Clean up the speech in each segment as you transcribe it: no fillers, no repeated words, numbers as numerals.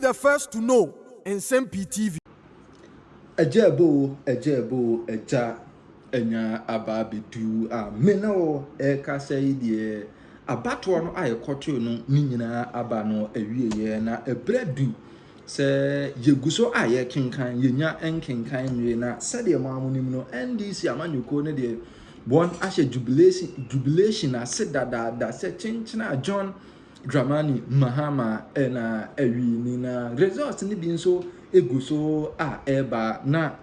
the first to know. Nsem-Pii TV. Ejebo, eja, enya ababidu, menao, kasei die, abato no aye koto no, ninyina abano, ewie na, ebredu, se, yeguso aye kinkan, yenya enkinkan, na, sadi amamunim no, NDC amanyuko ne die, one ashe jubilation, ase da, se chinchina John Dramani Mahama ena ewi nina results ni binso eguso eba na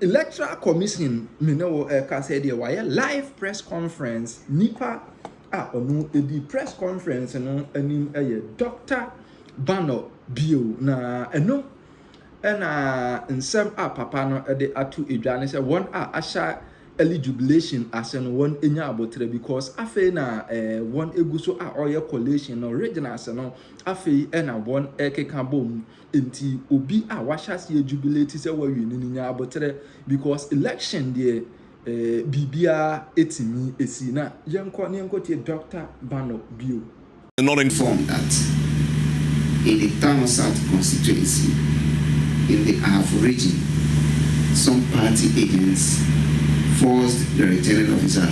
electoral commission minewo ka say dey why live press conference nipa onu edi press conference no anim eye Dr. Bano Bio na eno ena nsem papa no ede atu edwane say one asha early jubilation as in one enya abotre because afe na one eguso oye collation no regional as no afe na one ekeka bom enti obi washa se jubilate se wa wi ni nya abotre because election there bibia etimi esi na yenko tie Dr. Bano Bio. Not informed that in the Town South constituency in the Ahafo region some party agents forced the returning officer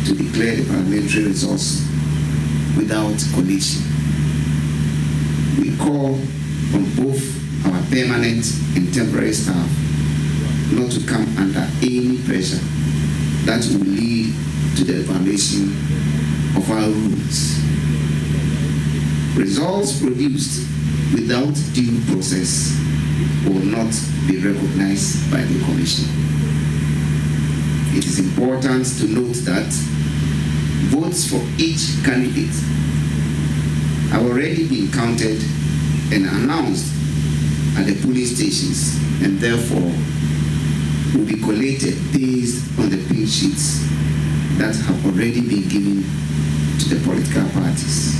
to declare the parliamentary results without collation. We call on both our permanent and temporary staff not to come under any pressure that will lead to the violation of our rules. Results produced without due process will not be recognized by the Commission. It is important to note that votes for each candidate have already been counted and announced at the polling stations and therefore will be collated based on the pink sheets that have already been given to the political parties.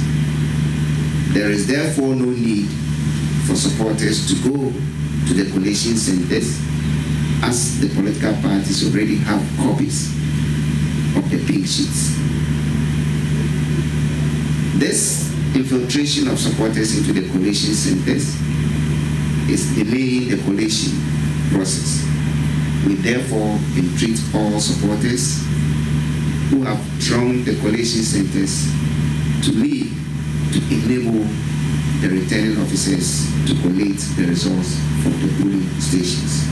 There is therefore no need for supporters to go to the collation centers as the political parties already have copies of the pink sheets. This infiltration of supporters into the collation centers is delaying the collation process. We therefore entreat all supporters who have thronged the collation centers to leave to enable the returning officers to collate the results from the polling stations.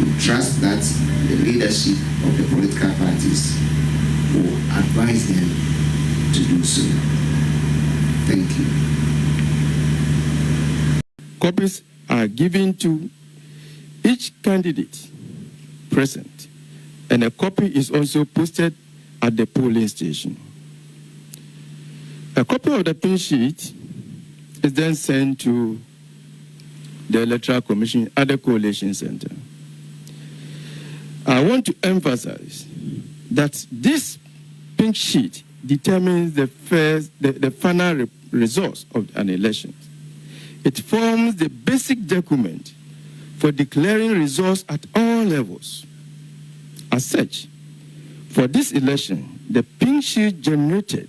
We trust that the leadership of the political parties will advise them to do so. Thank you. Copies are given to each candidate present, and a copy is also posted at the polling station. A copy of the pin sheet is then sent to the Electoral Commission at the Coalition Center. I want to emphasize that this pink sheet determines the final results of an election. It forms the basic document for declaring results at all levels. As such, for this election, the pink sheet generated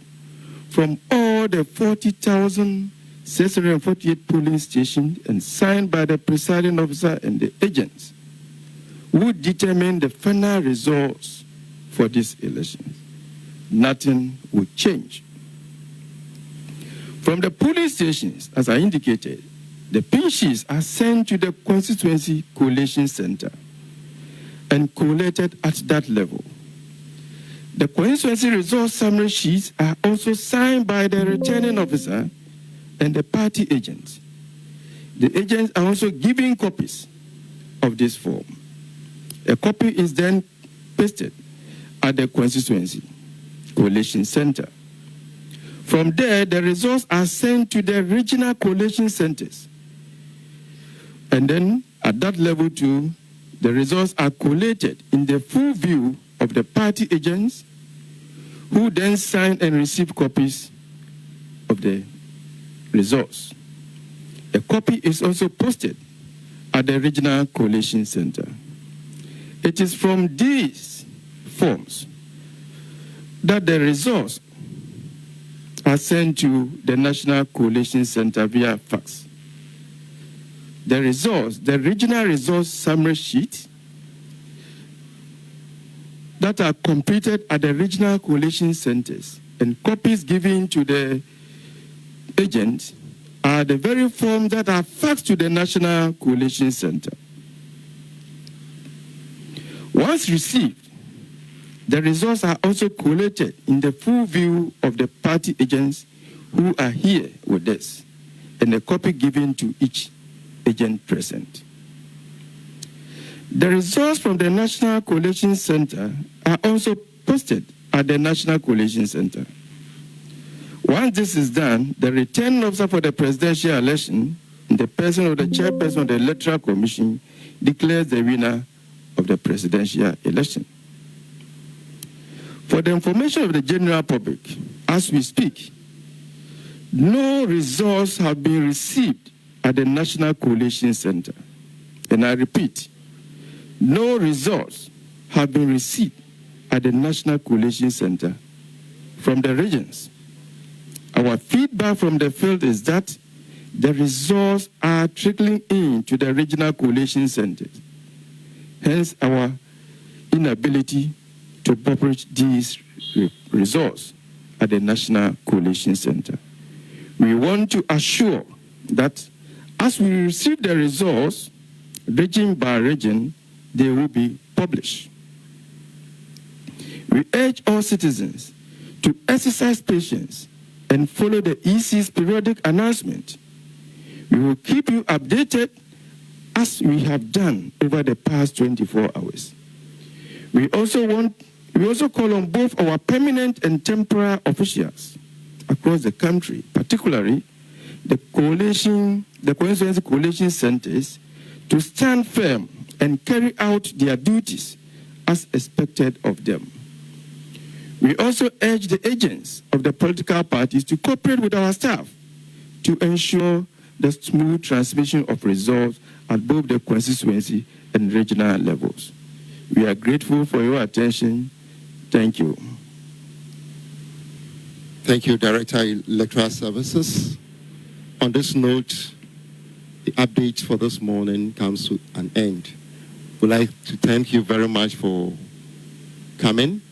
from all the 40,648 polling stations and signed by the presiding officer and the agents would determine the final results for this election. Nothing would change. From the polling stations, as I indicated, the pink sheets are sent to the constituency collation center and collated at that level. The constituency results summary sheets are also signed by the returning officer and the party agents. The agents are also given copies of this form. A copy is then pasted at the constituency collation center. From there, the results are sent to the regional collation centers. And then at that level too, the results are collated in the full view of the party agents, who then sign and receive copies of the results. A copy is also posted at the regional collation center. It is from these forms that the results are are sent to the National Coalition Center via fax. The results, the regional results summary sheet that are completed at the regional coalition centers and copies given to the agents are the very forms that are faxed to the National Coalition Center. Once received, the results are also collated in the full view of the party agents who are here with us, and a copy given to each agent present. The results from the National Coalition Center are also posted at the National Coalition Center. Once this is done, the returning officer for the presidential election, in the person of the chairperson of the Electoral Commission, declares the winner of the presidential election. For the information of the general public, as we speak, no results have been received at the National Coalition Center. And I repeat, no results have been received at the National Coalition Center from the regions. Our feedback from the field is that the results are trickling in to the regional coalition centers. Hence, our inability to publish these results at the National Coalition Center. We want to assure that as we receive the results, region by region, they will be published. We urge all citizens to exercise patience and follow the EC's periodic announcement. We will keep you updated as we have done over the past 24 hours. We also call on both our permanent and temporary officials across the country, particularly the constituency coalition centers, to stand firm and carry out their duties as expected of them. We also urge the agents of the political parties to cooperate with our staff to ensure the smooth transmission of results at both the constituency and regional levels. We are grateful for your attention. Thank you. Thank you, Director, Electoral Services. On this note, the update for this morning comes to an end. We'd like to thank you very much for coming,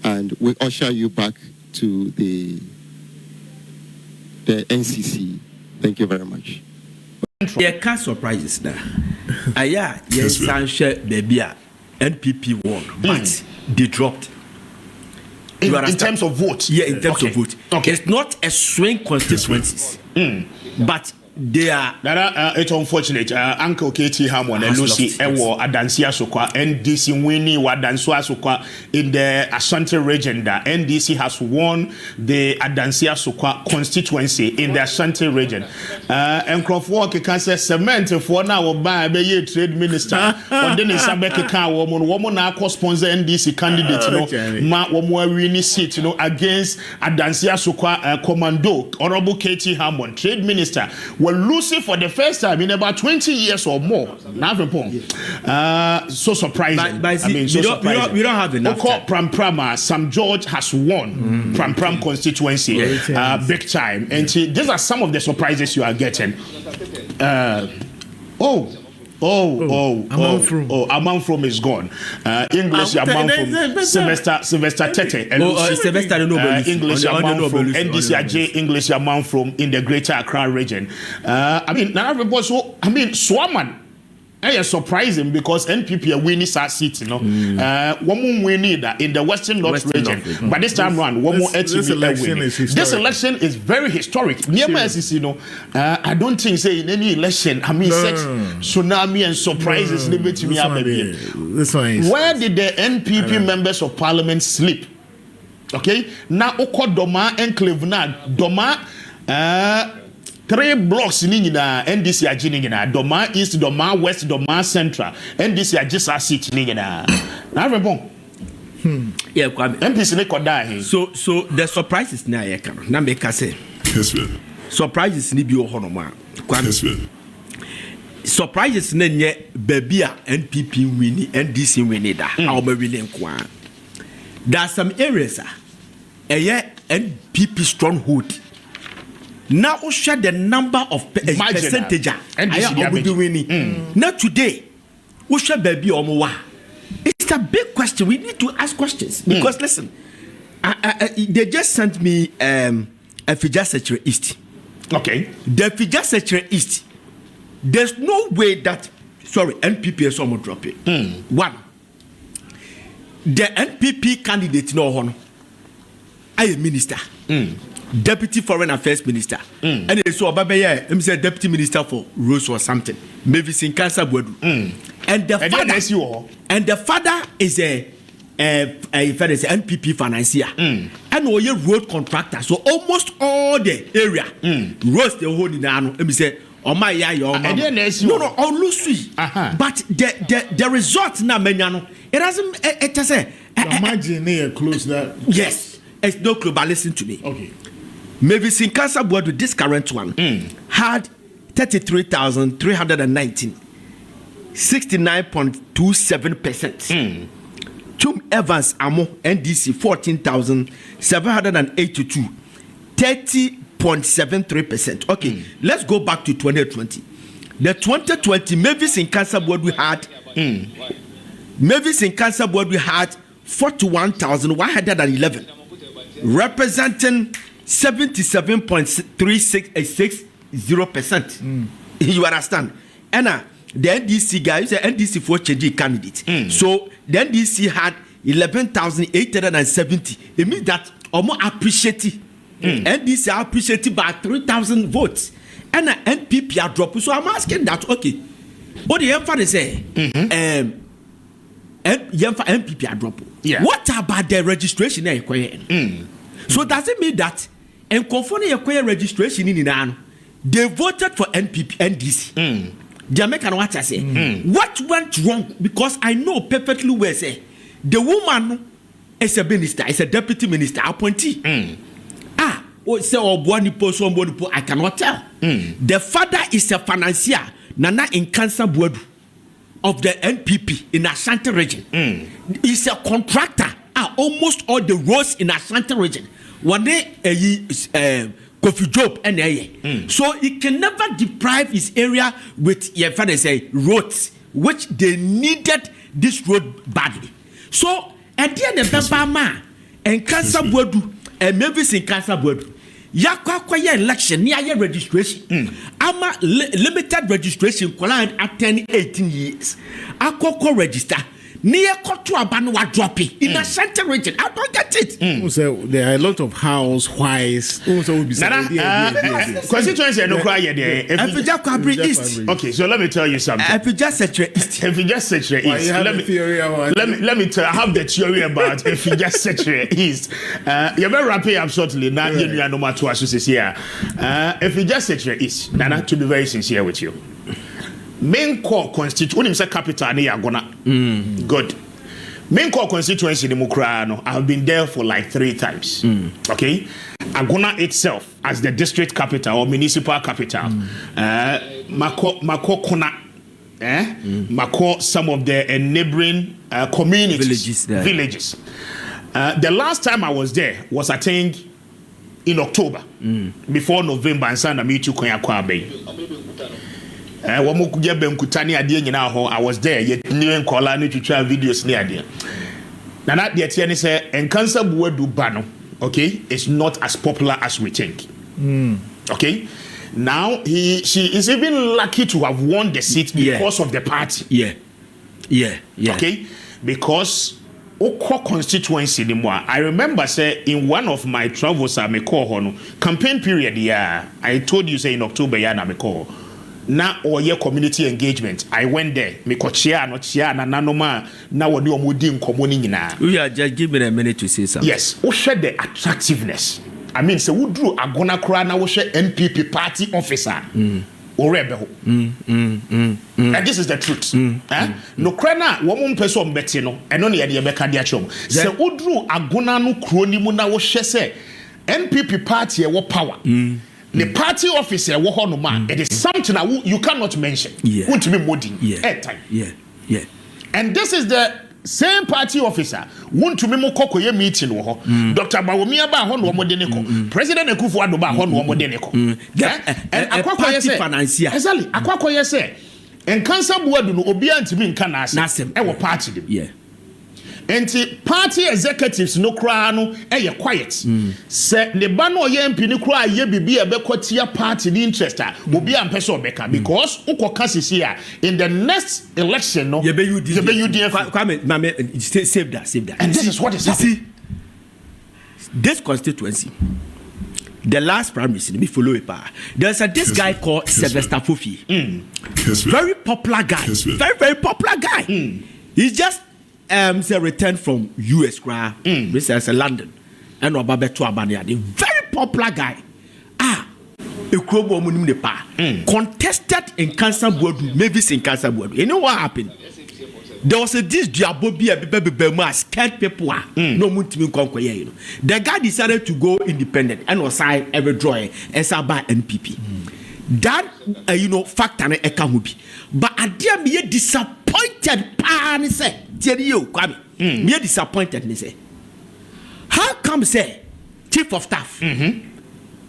and we usher you back to the NCC. Thank you very much. There can surprises now. Aya, yes, Sanche Bebia, NPP won, but they dropped. In terms of vote? Yeah, in terms okay. of vote. Okay. It's not a swing constituencies, but they are. It's unfortunate. Uncle Katie Hammond and Lucy Ewo Adansia Sokwa, NDC winning Wadansua Sokwa in the Ashanti region. The NDC has won the Adansia Sokwa constituency in the Ashanti region. And Crawford can say cement for now by a trade minister. But then is Sabeka woman now co-sponsor NDC candidate, ma winning seat, against Adansia Sokwa commando, Honorable Katie Hammond, trade minister. Losing for the first time in about 20 years or more. So surprising. But see, so surprising. We don't have enough time. Sam George has won Pram constituency big time. And these are some of the surprises you are getting. Among from is gone. English among from Sylvester Tete. Sylvester English among from NDC English among from in the Greater Accra region. Swaman. It's surprising because NPP are winning that seat, one more winning that in the Western North region. But this time around, one more this election is very historic. Near my I don't think say in any election, such tsunami and surprises limit me up. Where did the NPP members of Parliament sleep? Okay, now Oko Doma enclave na Doma 3 blocks in NDC are in Doma East, Doma West, Doma Central. NDC are just a seat in Yeah, MPC so the surprise is now na make us say. Yes, sir. Surprises ni bi ohonoma. Yes, sir. Surprises na nye baby a NPP winning, NDC winning da. Our winning kwa. There are some areas NPP stronghold. Now we share the number of percentage. Now today, we share baby omowa. It's a big question. We need to ask questions because listen, they just sent me a Fija Secretary East. Okay. The Fija Secretary East. There's no way that NPP is almost dropping. One, the NPP candidate no one. I am minister. Deputy Foreign Affairs Minister. And so Obabeye, I'm say Deputy Minister for Roads or something. Maybe Sinkansa Bwedu. And the father is a NPP financier. And we road contractor. So almost all the area roads the whole in the let me say on my no on Lucy. But the result na menyano it doesn't it just say imagine close that. Yes, it's no clue, but listen to me. Okay. Maybe Sinkansa Bwedu, this current one, had 33,319, 69.27%. Chum Evans Amo, NDC, 14,782, 30.73%. Okay, let's go back to 2020. The 2020, Mavis Sinkansa Bwedu had 41,111, representing 77.3660%. You understand? And the NDC guy is the NDC for change candidate. So the NDC had 11,870. It means that more appreciated. NDC appreciated by 3,000 votes. And the NPP are dropping. So I'm asking that, okay, what the emphasis say? NPP are dropping. Yeah. What about the registration? So does it mean that and conforming a registration in Iran, they voted for NDC. Jamaican, what I say? What went wrong? Because I know perfectly well. Say the woman is a minister, is a deputy minister appointee. Say I cannot tell. The father is a financier, Nana in Cancer Board of the NPP in Ashanti region. He's a contractor. Almost all the roads in Ashanti region. One day, Kofi Job and so he can never deprive his area with your father say roads, which they needed this road badly. So at the end of the Bama and Cancer Bodu and Mavis in Cancer Bodu, Yakwa election near registration. Ama limited registration client at 10-18 years. Akoko register. Near Kotua Banwa dropping in the center region. I don't get it. So there are a lot of house whys. Constituency no cry there. Okay, so let me tell you something. If you just search East, let me tell. I have the theory about if you just search East. You're very rapid up shortly. Now you no matter what you say here. If you just search East, Nana, to be very sincere with you. Main core constituency capital near Agona. Good. Main core constituency in Mukrano, I've been there for like 3 times. Okay? Agona itself, as the district capital or municipal capital, Mako Kona, Mako, some of the neighboring communities, villages. The last time I was there was, I think, in October, before November, and Sana Mitu Koyakwa Bay. I was there. Yet new call to try videos near there. Now that the Etienne say and cancer do bano. Okay, it's not as popular as we think. Okay, now she is even lucky to have won the seat because of the party. Yeah. Okay, because Oko constituency anymore. I remember say in one of my travels I me call campaign period. I told you say in October na me call. Na or your community engagement. I went there. Me ko chia no chia na nanoma na wodi omudi nkomoni nyina. We are just give me a minute to say something. Yes, we share the attractiveness. I mean, so we drew Agona Kra na we share NPP party officer. Orebe. And this is the truth. No krana wo mo peso mbeti no. Eno ne ye de beka dia chom. So we drew Agona no kro ni mu na we share say NPP party e wo power. The party officer, it is something that you cannot mention. Yeah. Won't be modding. Yeah. Airtime. Yeah. And this is the same party officer want to memo kokoye meeting wo ho Dr. Bawumia ba ho no mo de ne ko President Akufo-Addo ba ho no mo de ne ko and akwakoye say financier exactly akwakoye say en cancer board no obi antimi nka na asem e wo party dem yeah enti party executives no kra no eye quiet se ne ba no ye MP ni kra ye bibi e be kwatia party the interest obi am pese obeka because ukoka sisi a in the next election no ye be UDF save that and this is what is happening. This constituency the last prime minister me follow it there's this guy called Sylvester Fofi very popular guy very popular guy he's just say returned from US this is London and Obabeto Abania the very popular guy Ekrobo Munim de pa contested in cancer board maybe in cancer board you know what happened there was this diabobi a scared people no mutimi konkoye you know the guy decided to go independent and was sign every drawing as about NPP that factor na eka hobi but adia me disappointed pan say tell you kwame me disappointed me say how come say chief of staff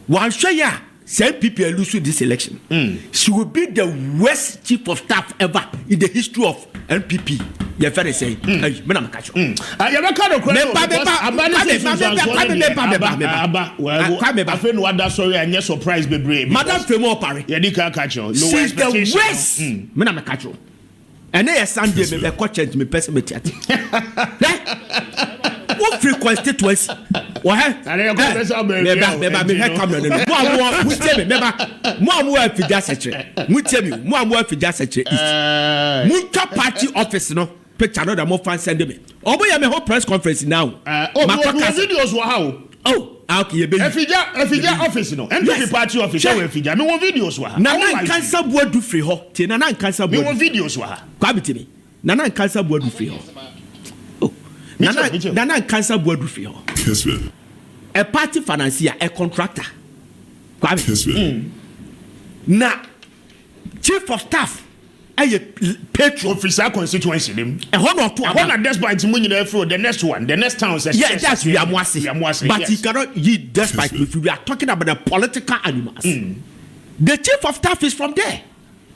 one share ya say people lose this election she will be the worst chief of staff ever in the history of NPP you very say hey me na catch you you be kind of credit well surprise bebre madam femo opare you dey catch you no expectation the worst me na catch you and then Sunday me be change me person me tiat what free constituency what me camera no mo tell me mo afida secretary mo tell me mo afida secretary mo party office no picture no that mo fan send me oboya me whole press conference now videos wa how okay you be efija office no NPP party office we efija me won videos wa na cancer board do free ho ti na cancer board me won videos wa kwa biti me na cancer board do free ho Nana cancer board free ho. Yes, sir. A party financier, a contractor. Yes, sir. Na chief of staff, a patron officer constituency them. A honor to a honor despite money for the next one, the next town says yes, that's we are Mwasi. But he cannot ye despite if we are talking about the political animals. The chief of staff is from there.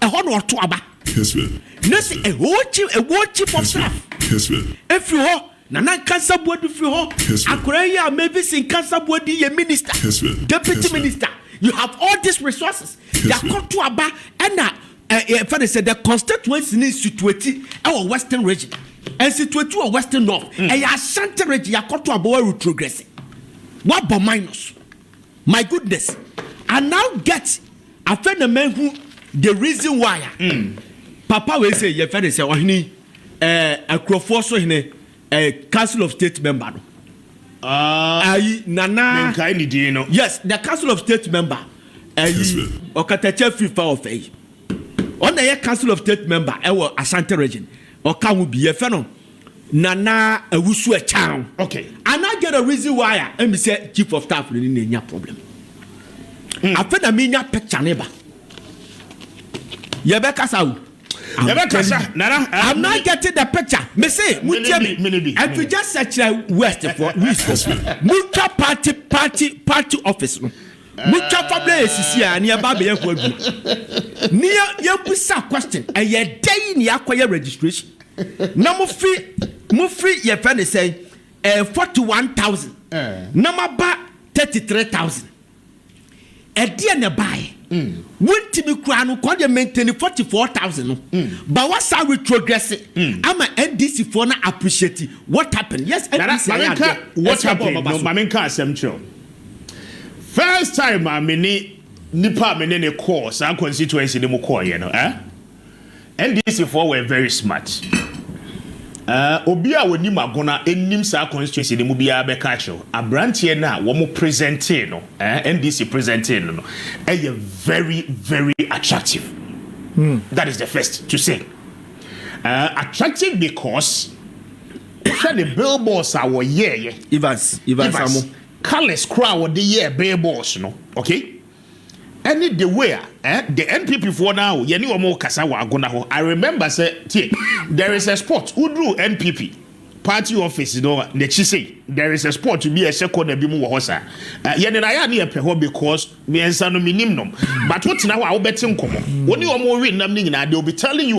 A honor to Aba. Yes, sir. Nasi a chief of staff. Yes, sir. If you ho Nana cancer board if you ho Akuraya maybe sin cancer board ye minister. Yes, sir. Deputy minister. You have all these resources. They are come to Aba and said the constituency is situated our western region and situated our western north and your Ashanti region you come to Aba retrogressing. What but minus? My goodness. I now get a friend of man who the reason why Papa will say your friend say ohini a Crawford a council of state member Nana yes the council of state member Okatache FIFA of on the council of state member Ashanti region or can we be a fellow Nana Awusu a town okay and I get a reason why I say chief of staff in any problem I feel a minya picture neighbor Yebeka Sau I'm not getting the picture. Me say, if you just search west for Mucha party office. Mucha family is here near Baby. Near your question. A year day in your registration. Number free your friend is saying 41,000. Number back 33,000. A dear nearby. When Timmy Crown called you maintain 44,000. But what's how we progress it? I'm an NDC for not appreciating what happened. Yes, NDC. What happened? No, Mamenka Semcho. First time I mean, Nipa Menene course, our constituency, the Moko, you know, NDC for were very smart. Obia woni magona enim sa constituency de mu bia be kacho abrantie na wo mo presenting no NDC presenting no very very attractive. That is the first to say. Attractive because the billboards are Evans colors crowd the year billboards no okay. Any the way the NPP for now, you know more kasa wa agona ho. I remember say there is a spot who drew NPP party office no the say there is a spot to be a second na bi mu wo hosa ye na ya na ye pe because me ensa no minim no but what na wa wo beti nkomo woni o mo wi nam ni nyina they will be telling you